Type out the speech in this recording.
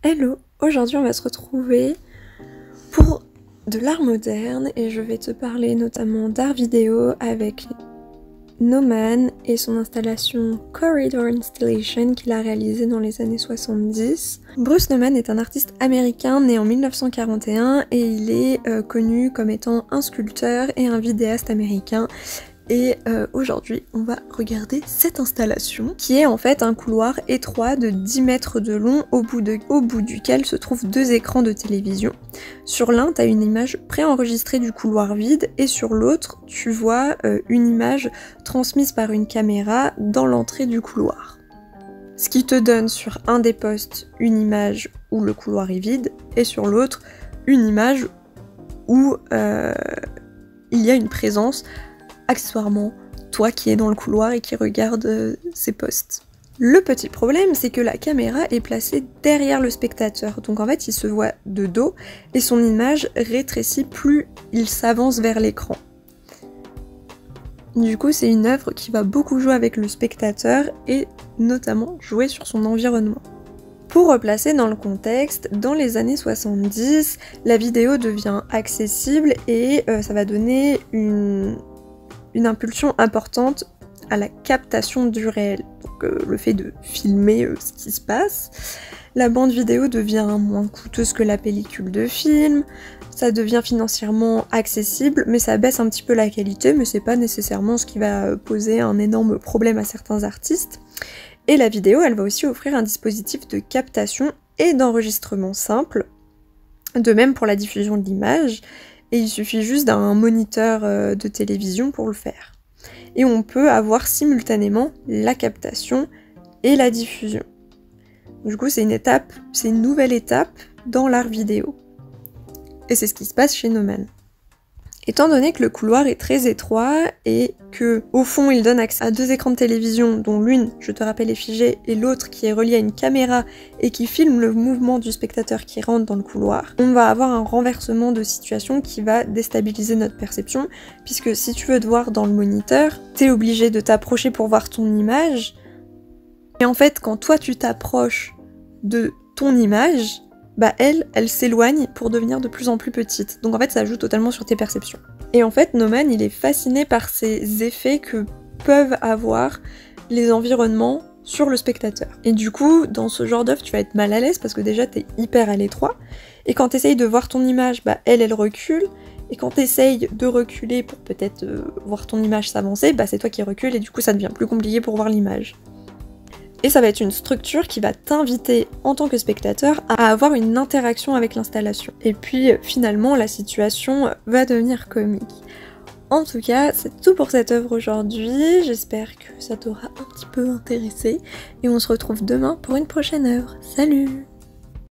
Hello, aujourd'hui on va se retrouver pour de l'art moderne et je vais te parler notamment d'art vidéo avec Noman et son installation Corridor Installation qu'il a réalisée dans les années 70. Bruce Nauman est un artiste américain né en 1941 et il est connu comme étant un sculpteur et un vidéaste américain. Et aujourd'hui, on va regarder cette installation, qui est en fait un couloir étroit de 10 mètres de long, au bout duquel se trouvent deux écrans de télévision. Sur l'un, tu as une image préenregistrée du couloir vide, et sur l'autre, tu vois une image transmise par une caméra dans l'entrée du couloir. Ce qui te donne sur un des postes une image où le couloir est vide, et sur l'autre, une image où il y a une présence, accessoirement toi qui es dans le couloir et qui regarde ces postes. Le petit problème, c'est que la caméra est placée derrière le spectateur, donc en fait il se voit de dos et son image rétrécit plus il s'avance vers l'écran. Du coup, c'est une œuvre qui va beaucoup jouer avec le spectateur et notamment jouer sur son environnement. Pour replacer dans le contexte, dans les années 70, la vidéo devient accessible et ça va donner une impulsion importante à la captation du réel, donc le fait de filmer ce qui se passe. La bande vidéo devient moins coûteuse que la pellicule de film, ça devient financièrement accessible, mais ça baisse un petit peu la qualité, mais c'est pas nécessairement ce qui va poser un énorme problème à certains artistes. Et la vidéo, elle va aussi offrir un dispositif de captation et d'enregistrement simple, de même pour la diffusion de l'image, et il suffit juste d'un moniteur de télévision pour le faire. Et on peut avoir simultanément la captation et la diffusion. Du coup, c'est une nouvelle étape dans l'art vidéo. Et c'est ce qui se passe chez Nauman. Étant donné que le couloir est très étroit et que, au fond, il donne accès à deux écrans de télévision, dont l'une, je te rappelle, est figée, et l'autre qui est reliée à une caméra et qui filme le mouvement du spectateur qui rentre dans le couloir, on va avoir un renversement de situation qui va déstabiliser notre perception, puisque si tu veux te voir dans le moniteur, t'es obligé de t'approcher pour voir ton image, et en fait, quand toi tu t'approches de ton image, bah elle s'éloigne pour devenir de plus en plus petite. Donc en fait, ça joue totalement sur tes perceptions. Et en fait, Nauman, il est fasciné par ces effets que peuvent avoir les environnements sur le spectateur. Et du coup, dans ce genre d'œuvre, tu vas être mal à l'aise parce que déjà, t'es hyper à l'étroit. Et quand t'essayes de voir ton image, bah elle recule. Et quand t'essayes de reculer pour peut-être voir ton image s'avancer, bah c'est toi qui recules et du coup, ça devient plus compliqué pour voir l'image. Et ça va être une structure qui va t'inviter en tant que spectateur à avoir une interaction avec l'installation. Et puis finalement la situation va devenir comique. En tout cas, c'est tout pour cette œuvre aujourd'hui, j'espère que ça t'aura un petit peu intéressé et on se retrouve demain pour une prochaine œuvre. Salut!